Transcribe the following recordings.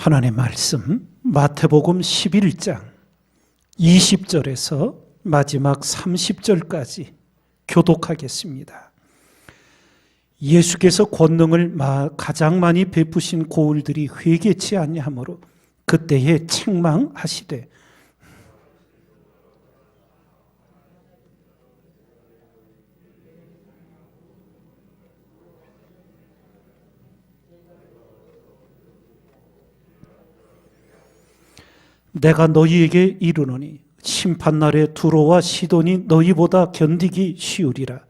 하나님의 말씀 마태복음 11장 20절에서 마지막 30절까지 교독하겠습니다. 예수께서 권능을 가장 많이 베푸신 고을들이 회개치 아니하므로 그때에 책망하시되 내가 너희에게 이르노니 심판날에 두로와 시돈이 너희보다 견디기 쉬우리라.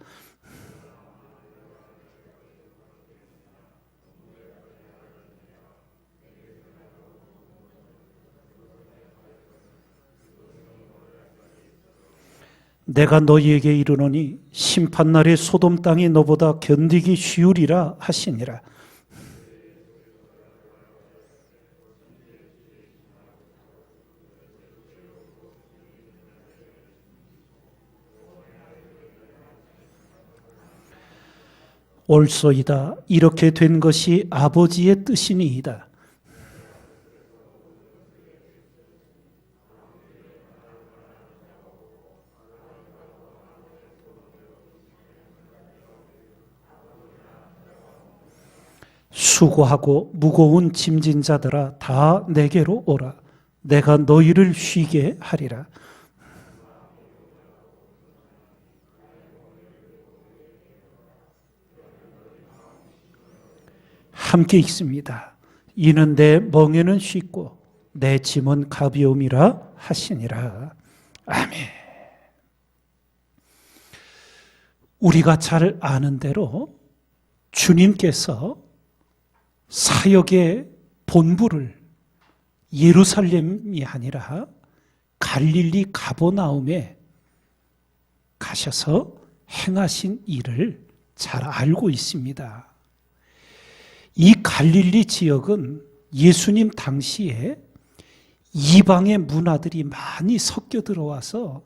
내가 너희에게 이르노니 심판날에 소돔 땅이 너보다 견디기 쉬우리라 하시니라. 옳소이다. 이렇게 된 것이 아버지의 뜻이니이다. 수고하고 무거운 짐진 자들아 다 내게로 오라. 내가 너희를 쉬게 하리라. 함께 읽습니다. 이는 내 멍에는 쉽고 내 짐은 가벼움이라 하시니라. 아멘. 우리가 잘 아는 대로 주님께서 사역의 본부를 예루살렘이 아니라 갈릴리 가버나움에 가셔서 행하신 일을 잘 알고 있습니다. 이 갈릴리 지역은 예수님 당시에 이방의 문화들이 많이 섞여 들어와서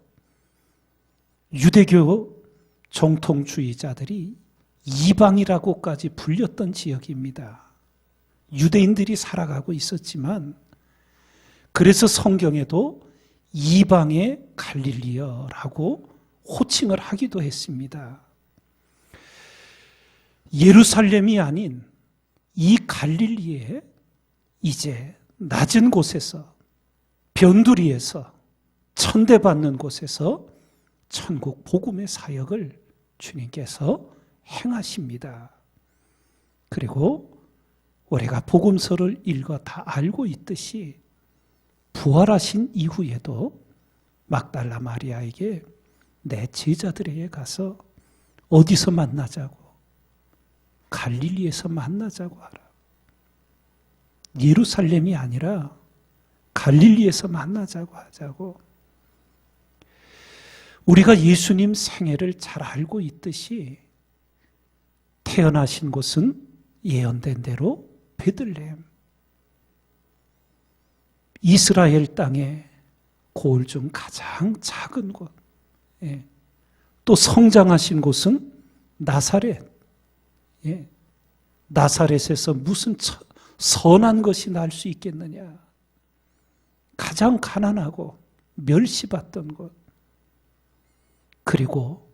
유대교 정통주의자들이 이방이라고까지 불렸던 지역입니다. 유대인들이 살아가고 있었지만 그래서 성경에도 이방의 갈릴리여라고 호칭을 하기도 했습니다. 예루살렘이 아닌 이 갈릴리에 이제 낮은 곳에서 변두리에서 천대받는 곳에서 천국 복음의 사역을 주님께서 행하십니다. 그리고 우리가 복음서를 읽어 다 알고 있듯이 부활하신 이후에도 막달라 마리아에게 내 제자들에게 가서 어디서 만나자고? 갈릴리에서 만나자고 하라. 예루살렘이 아니라 갈릴리에서 만나자고 하자고. 우리가 예수님 생애를 잘 알고 있듯이 태어나신 곳은 예언된 대로 베들레헴, 이스라엘 땅의 고을 중 가장 작은 곳, 또 성장하신 곳은 나사렛. 나사렛에서 무슨 선한 것이 날 수 있겠느냐. 가장 가난하고 멸시받던 곳. 그리고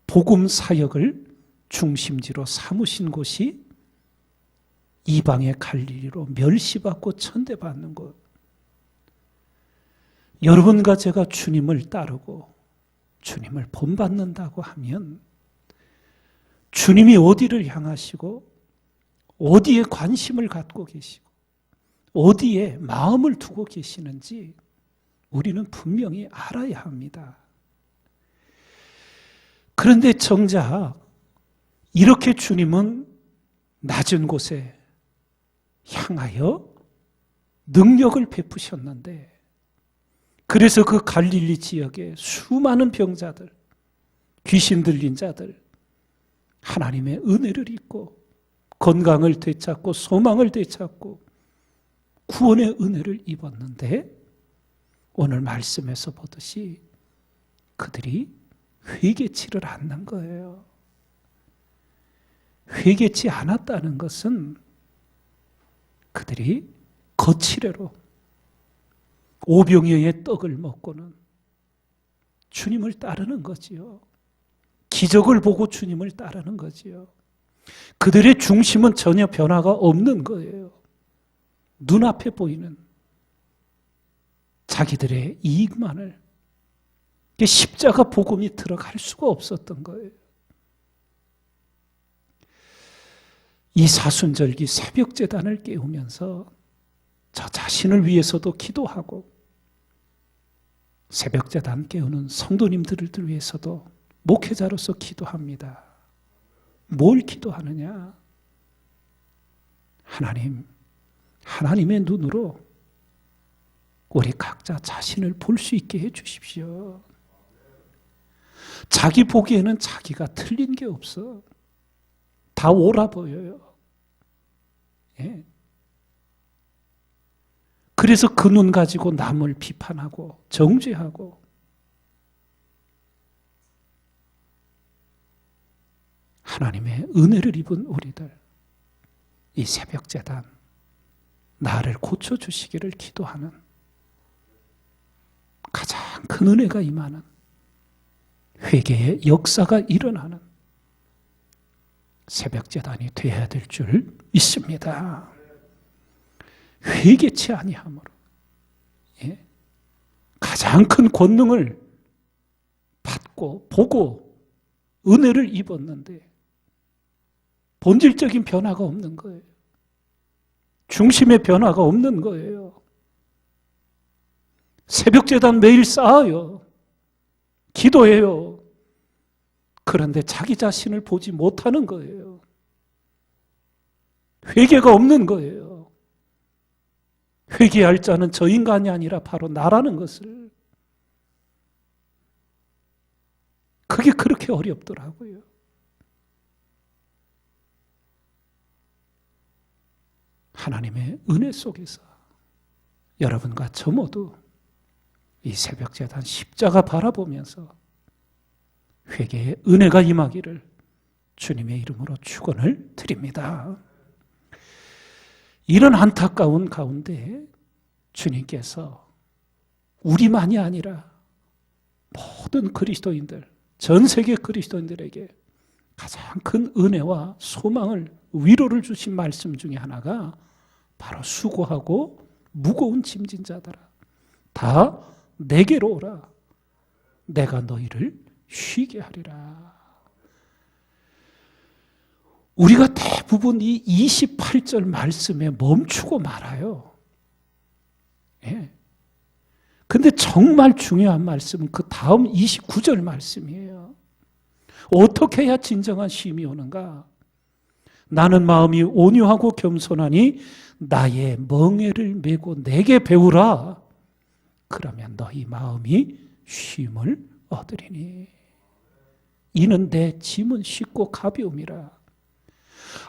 복음 사역을 중심지로 삼으신 곳이 이방의 갈릴리로 멸시받고 천대받는 곳. 여러분과 제가 주님을 따르고 주님을 본받는다고 하면 주님이 어디를 향하시고 어디에 관심을 갖고 계시고 어디에 마음을 두고 계시는지 우리는 분명히 알아야 합니다. 그런데 정작 이렇게 주님은 낮은 곳에 향하여 능력을 베푸셨는데 그래서 그 갈릴리 지역에 수많은 병자들, 귀신 들린 자들 하나님의 은혜를 입고 건강을 되찾고 소망을 되찾고 구원의 은혜를 입었는데 오늘 말씀에서 보듯이 그들이 회개치를 않는 거예요. 회개치 않았다는 것은 그들이 거칠애로 오병이어의 떡을 먹고는 주님을 따르는 거지요. 기적을 보고 주님을 따르는 거지요. 그들의 중심은 전혀 변화가 없는 거예요. 눈앞에 보이는 자기들의 이익만을, 십자가 복음이 들어갈 수가 없었던 거예요. 이 사순절기 새벽제단을 깨우면서 저 자신을 위해서도 기도하고 새벽제단 깨우는 성도님들을 위해서도 목회자로서 기도합니다. 뭘 기도하느냐? 하나님의 눈으로 우리 각자 자신을 볼 수 있게 해 주십시오. 자기 보기에는 자기가 틀린 게 없어. 다 옳아 보여요. 예. 그래서 그 눈 가지고 남을 비판하고 정죄하고 하나님의 은혜를 입은 우리들, 이 새벽제단 나를 고쳐주시기를 기도하는 가장 큰 은혜가 임하는 회개의 역사가 일어나는 새벽제단이 되어야 될 줄 믿습니다. 회개치 아니함으로 가장 큰 권능을 받고 보고 은혜를 입었는데 본질적인 변화가 없는 거예요. 중심의 변화가 없는 거예요. 새벽제단 매일 쌓아요. 기도해요. 그런데 자기 자신을 보지 못하는 거예요. 회개가 없는 거예요. 회개할 자는 저 인간이 아니라 바로 나라는 것을. 그게 그렇게 어렵더라고요. 하나님의 은혜 속에서 여러분과 저 모두 이 새벽제단 십자가 바라보면서 회개의 은혜가 임하기를 주님의 이름으로 축원을 드립니다. 이런 안타까운 가운데 주님께서 우리만이 아니라 모든 그리스도인들, 전 세계 그리스도인들에게 가장 큰 은혜와 소망을, 위로를 주신 말씀 중에 하나가 바로 수고하고 무거운 짐진 자들아 다 내게로 오라. 내가 너희를 쉬게 하리라. 우리가 대부분 이 28절 말씀에 멈추고 말아요. 예. 근데 정말 중요한 말씀은 그 다음 29절 말씀이에요. 어떻게 해야 진정한 쉼이 오는가? 나는 마음이 온유하고 겸손하니 나의 멍에를 메고 내게 배우라. 그러면 너희 마음이 쉼을 얻으리니. 이는 내 짐은 쉽고 가벼움이라.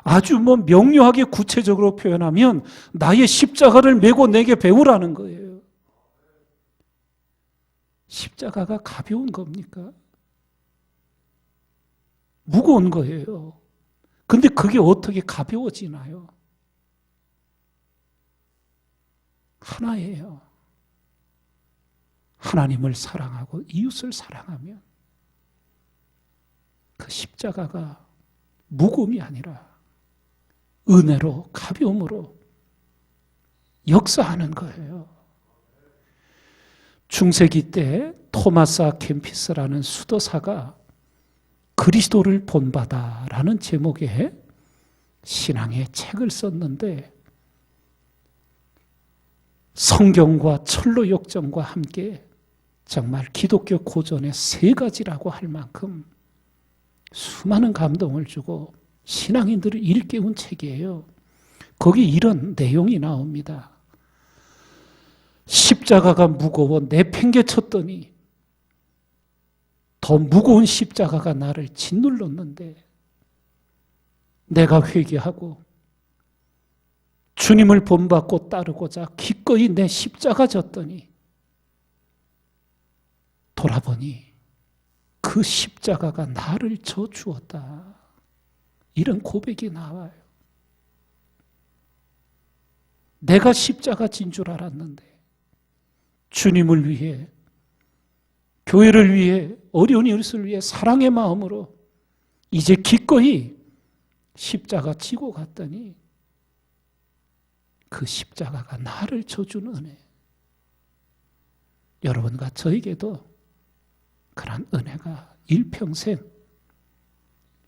아주 명료하게 구체적으로 표현하면 나의 십자가를 메고 내게 배우라는 거예요. 십자가가 가벼운 겁니까? 무거운 거예요. 근데 그게 어떻게 가벼워지나요? 하나예요. 하나님을 사랑하고 이웃을 사랑하면 그 십자가가 무거움이 아니라 은혜로, 가벼움으로 역사하는 거예요. 중세기 때 토마스 아 캠피스라는 수도사가 그리스도를 본받아라는 제목의 신앙의 책을 썼는데 성경과 철로 역정과 함께 정말 기독교 고전의 세 가지라고 할 만큼 수많은 감동을 주고 신앙인들을 일깨운 책이에요. 거기 이런 내용이 나옵니다. 십자가가 무거워 내팽개쳤더니 더 무거운 십자가가 나를 짓눌렀는데 내가 회개하고 주님을 본받고 따르고자 기꺼이 내 십자가 졌더니 돌아보니 그 십자가가 나를 져 주었다. 이런 고백이 나와요. 내가 십자가 진 줄 알았는데 주님을 위해, 교회를 위해, 어려운 이웃을 위해 사랑의 마음으로 이제 기꺼이 십자가 지고 갔더니 그 십자가가 나를 져준 은혜. 여러분과 저에게도 그런 은혜가 일평생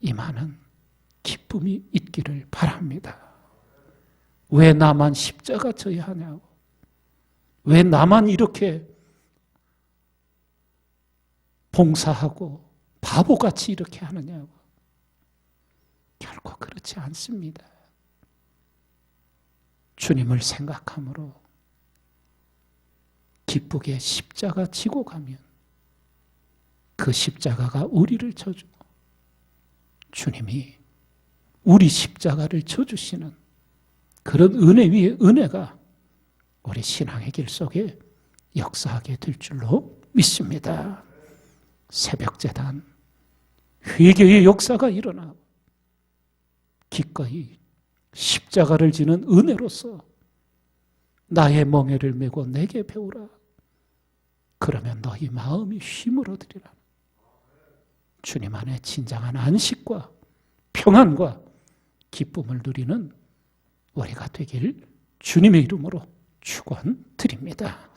임하는 기쁨이 있기를 바랍니다. 왜 나만 십자가 져야 하냐고. 왜 나만 이렇게 봉사하고 바보같이 이렇게 하느냐고. 결코 그렇지 않습니다. 주님을 생각함으로 기쁘게 십자가 지고 가면 그 십자가가 우리를 져주고 주님이 우리 십자가를 져주시는 그런 은혜 위에 은혜가 우리 신앙의 길 속에 역사하게 될 줄로 믿습니다. 새벽재단, 회개의 역사가 일어나고 기꺼이 십자가를 지는 은혜로서 나의 멍에를 메고 내게 배우라. 그러면 너희 마음이 쉼을 얻으리라. 주님 안에 진정한 안식과 평안과 기쁨을 누리는 우리가 되길 주님의 이름으로 축원드립니다.